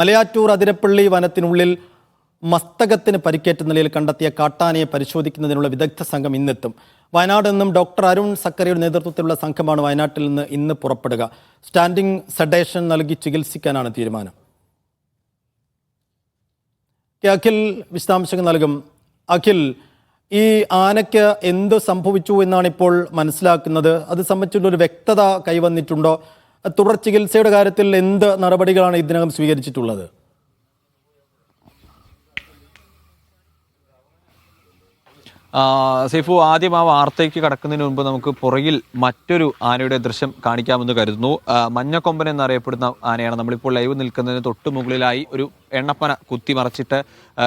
മലയാറ്റൂർ അതിരപ്പള്ളി വനത്തിനുള്ളിൽ മസ്തകത്തിന് പരിക്കേറ്റ നിലയിൽ കണ്ടെത്തിയ കാട്ടാനയെ പരിശോധിക്കുന്നതിനുള്ള വിദഗ്ധ സംഘം ഇന്നെത്തും. വയനാട് നിന്നും ഡോക്ടർ അരുൺ സക്കറിയുടെ നേതൃത്വത്തിലുള്ള സംഘമാണ് വയനാട്ടിൽ നിന്ന് ഇന്ന് പുറപ്പെടുക. സ്റ്റാൻഡിംഗ് സെഡേഷൻ നൽകി ചികിത്സിക്കാനാണ് തീരുമാനം. അഖിൽ വിശദാംശങ്ങൾ നൽകും. അഖിൽ, ഈ ആനയ്ക്ക് എന്ത് സംഭവിച്ചു എന്നാണ് ഇപ്പോൾ മനസ്സിലാക്കുന്നത്? അത് സംബന്ധിച്ചുള്ളൊരു വ്യക്തത കൈവന്നിട്ടുണ്ടോ? തുടർ ചികിത്സയുടെ കാര്യത്തിൽ എന്ത് നടപടികളാണ് ഇതിനകം സ്വീകരിച്ചിട്ടുള്ളത്? സൈഫു, ആദ്യം ആ വാർത്തയ്ക്ക് കടക്കുന്നതിന് മുമ്പ് നമുക്ക് പുറകിൽ മറ്റൊരു ആനയുടെ ദൃശ്യം കാണിക്കാമെന്ന് കരുതുന്നു. മഞ്ഞക്കൊമ്പൻ എന്നറിയപ്പെടുന്ന ആനയാണ്. നമ്മളിപ്പോൾ ലൈവ് നിൽക്കുന്നതിന് തൊട്ട് മുകളിലായി ഒരു എണ്ണപ്പന കുത്തിമറച്ചിട്ട്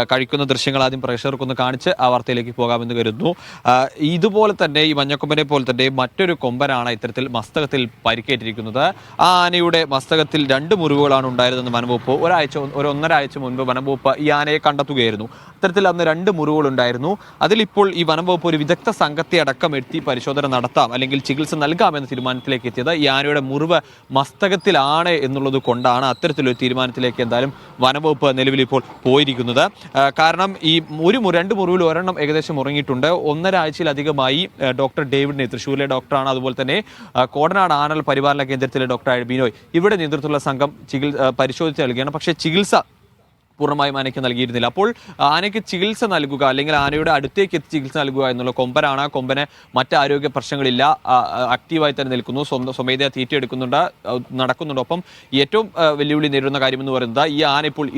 കഴിക്കുന്ന ദൃശ്യങ്ങൾ ആദ്യം പ്രേക്ഷകർക്കൊന്ന് കാണിച്ച് ആ വാർത്തയിലേക്ക് പോകാമെന്ന് കരുതുന്നു. ഇതുപോലെ തന്നെ ഈ മഞ്ഞക്കൊമ്പനെ പോലെ തന്നെ മറ്റൊരു കൊമ്പനാണ് ഇത്തരത്തിൽ മസ്തകത്തിൽ പരിക്കേറ്റിരിക്കുന്നത്. ആ ആനയുടെ മസ്തകത്തിൽ 2 മുറിവുകളാണ് ഉണ്ടായിരുന്നെന്ന് വനംവകുപ്പ് ഒന്നര ആഴ്ച മുൻപ് വനംവകുപ്പ് ഈ ആനയെ കണ്ടെത്തുകയായിരുന്നു. ഇത്തരത്തിൽ അന്ന് 2 മുറിവുകളുണ്ടായിരുന്നു. അതിലിപ്പോൾ ഈ വനംവകുപ്പ് ഒരു വിദഗ്ധ സംഘത്തെ അടക്കം എത്തി പരിശോധന നടത്താം, അല്ലെങ്കിൽ ചികിത്സ നൽകാമെന്ന തീരുമാനത്തിലേക്ക് എത്തിയത്. ഈ ആനയുടെ മുറിവ് മസ്തകത്തിലാണ് എന്നുള്ളത് കൊണ്ടാണ് അത്തരത്തിലൊരു തീരുമാനത്തിലേക്ക് എന്തായാലും വനംവകുപ്പ് നിലവിൽ ഇപ്പോൾ പോയിരിക്കുന്നത്. കാരണം ഈ 2 മുറിവിൽ ഒരെണ്ണം ഏകദേശം ഉറങ്ങിയിട്ടുണ്ട്. 1.5 ആഴ്ചയിലധികമായി ഡോക്ടർ ഡേവിഡിനെ, തൃശ്ശൂരിലെ ഡോക്ടറാണ്, അതുപോലെ തന്നെ കോടനാട് ആനൽ പരിപാലന കേന്ദ്രത്തിലെ ഡോക്ടർ ബിനോയ്, ഇവിടെ നേതൃത്വത്തിലുള്ള സംഘം പരിശോധിച്ച് നൽകുകയാണ്. പക്ഷേ ചികിത്സ പൂർണ്ണമായും ആനയ്ക്ക് നൽകിയിരുന്നില്ല. അപ്പോൾ ആനയ്ക്ക് ചികിത്സ നൽകുക, അല്ലെങ്കിൽ ആനയുടെ അടുത്തേക്ക് എത്തി ചികിത്സ നൽകുക എന്നുള്ള കൊമ്പനാണ്. കൊമ്പന് മറ്റ് ആരോഗ്യ പ്രശ്നങ്ങളില്ല, ആക്റ്റീവായി തന്നെ നിൽക്കുന്നു, സ്വമേധയാ തീറ്റയെടുക്കുന്നുണ്ട്, നടക്കുന്നുണ്ട്. ഒപ്പം ഏറ്റവും വെല്ലുവിളി നേരിടുന്ന കാര്യമെന്ന് പറയുന്നത് ഈ ആന ഇപ്പോൾ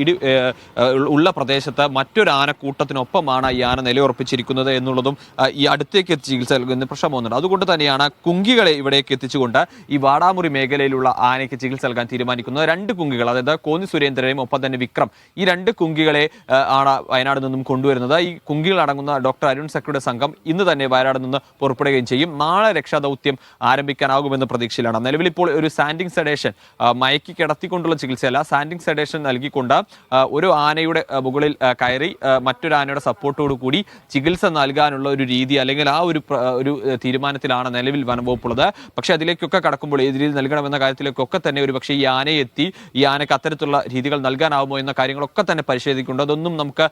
ഉള്ള പ്രദേശത്ത് മറ്റൊരു ആനക്കൂട്ടത്തിനൊപ്പമാണ് ഈ ആന നിലയുറപ്പിച്ചിരിക്കുന്നത് എന്നുള്ളതും ഈ അടുത്തേക്ക് എത്തി ചികിത്സ നൽകുന്ന പ്രശ്നം വന്നിട്ടുണ്ട്. അതുകൊണ്ട് തന്നെയാണ് കുങ്കികളെ ഇവിടേക്ക് എത്തിച്ചുകൊണ്ട് ഈ വാടാമുറി മേഖലയിലുള്ള ആനയ്ക്ക് ചികിത്സ നൽകാൻ തീരുമാനിക്കുന്നത്. 2 കുങ്കികൾ, അതായത് കോന്നി സുരേന്ദ്രനെയും ഒപ്പം തന്നെ വിക്രം, ഈ 2 കുങ്കികളെ ആണ് വയനാട് നിന്നും കൊണ്ടുവരുന്നത്. ഈ കുങ്കികൾ അടങ്ങുന്ന ഡോക്ടർ അരുൺ സക്രിയുടെ സംഘം ഇന്ന് തന്നെ വയനാട് നിന്ന് പുറപ്പെടുകയും ചെയ്യും. നാളെ രക്ഷാദൗത്യം ആരംഭിക്കാനാകുമെന്ന പ്രതീക്ഷയിലാണ്. നിലവിൽ ഇപ്പോൾ ഒരു സ്റ്റാൻഡിംഗ് സെഡേഷൻ, മയക്കി കിടത്തിക്കൊണ്ടുള്ള ചികിത്സയല്ല, സ്റ്റാൻഡിംഗ് സെഡേഷൻ നൽകിക്കൊണ്ട് ഒരു ആനയുടെ മുകളിൽ കയറി മറ്റൊരു ആനയുടെ സപ്പോർട്ടോടു കൂടി ചികിത്സ നൽകാനുള്ള ഒരു രീതി, അല്ലെങ്കിൽ ആ ഒരു തീരുമാനത്തിലാണ് നിലവിൽ വനംവകുപ്പുള്ളത്. പക്ഷേ അതിലേക്കൊക്കെ കടക്കുമ്പോൾ ഏത് രീതി നൽകണമെന്ന കാര്യത്തിലേക്കൊക്കെ തന്നെ ഒരു പക്ഷേ ഈ ആനയെ എത്തി ഈ ആനയ്ക്ക് അത്തരത്തിലുള്ള രീതികൾ നൽകാനാവുമോ എന്ന കാര്യങ്ങളൊക്കെ തന്നെ പരിശോധിക്കുന്നുണ്ട്. അതൊന്നും നമുക്ക്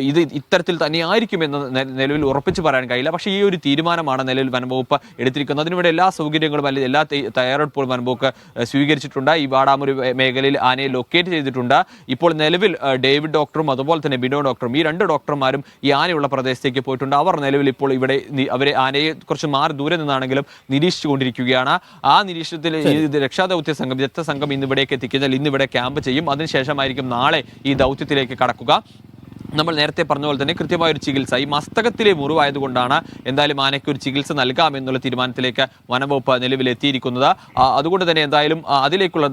ഇത് ഇത്തരത്തിൽ തന്നെയായിരിക്കുമെന്ന് നിലവിൽ ഉറപ്പിച്ച് പറയാൻ കഴിയില്ല. പക്ഷേ ഈ ഒരു തീരുമാനമാണ് നിലവിൽ വനംവകുപ്പ് എടുത്തിരിക്കുന്നത്. അതിനുവേണ്ടി എല്ലാ സൗകര്യങ്ങളും അല്ലെങ്കിൽ എല്ലാ തയ്യാറെടുപ്പുകളും വനംവകുപ്പ് സ്വീകരിച്ചിട്ടുണ്ട്. ഈ വാടാമുറി മേഖലയിൽ ആനയെ ലൊക്കേറ്റ് ചെയ്തിട്ടുണ്ട്. ഇപ്പോൾ നിലവിൽ ഡേവിഡ് ഡോക്ടറും അതുപോലെ തന്നെ ബിനോയ് ഡോക്ടറും, ഈ 2 ഡോക്ടർമാരും ഈ ആനയുള്ള പ്രദേശത്തേക്ക് പോയിട്ടുണ്ട്. അവർ നിലവിൽ ഇപ്പോൾ ഇവിടെ അവരെ ആനയെ കുറച്ച് മാറി ദൂരെ നിന്നാണെങ്കിലും നിരീക്ഷിച്ചുകൊണ്ടിരിക്കുകയാണ്. ആ നിരീക്ഷണത്തിൽ രക്ഷാദൗത്യ സംഘം, വിദഗ്ധ സംഘം ഇന്ന് ഇവിടേക്ക് എത്തിക്കഴിഞ്ഞാൽ ഇന്നിവിടെ ക്യാമ്പ് ചെയ്യും. അതിനുശേഷമായിരിക്കും നാളെ ഈ ദൗത്യത്തിലേക്ക് കടക്കുക. നമ്മൾ നേരത്തെ പറഞ്ഞ പോലെ തന്നെ കൃത്യമായൊരു ചികിത്സ, ഈ മസ്തകത്തിലെ മുറിവായതുകൊണ്ടാണ് എന്തായാലും ആനയ്ക്ക് ഒരു ചികിത്സ നൽകാമെന്നുള്ള തീരുമാനത്തിലേക്ക് വനംവകുപ്പ് നിലവിൽ എത്തിയിരിക്കുന്നത്. അതുകൊണ്ട് തന്നെ എന്തായാലും അതിലേക്കുള്ള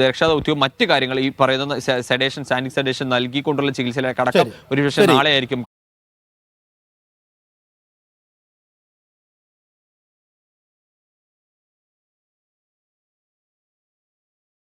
രക്ഷാദൗത്യവും മറ്റു കാര്യങ്ങൾ, ഈ പറയുന്ന സെഡേഷൻ, സ്റ്റാൻഡിംഗ് സെഡേഷൻ നൽകിക്കൊണ്ടുള്ള ചികിത്സയിലേക്ക് അടക്കം ഒരു പക്ഷേ നാളെ ആയിരിക്കും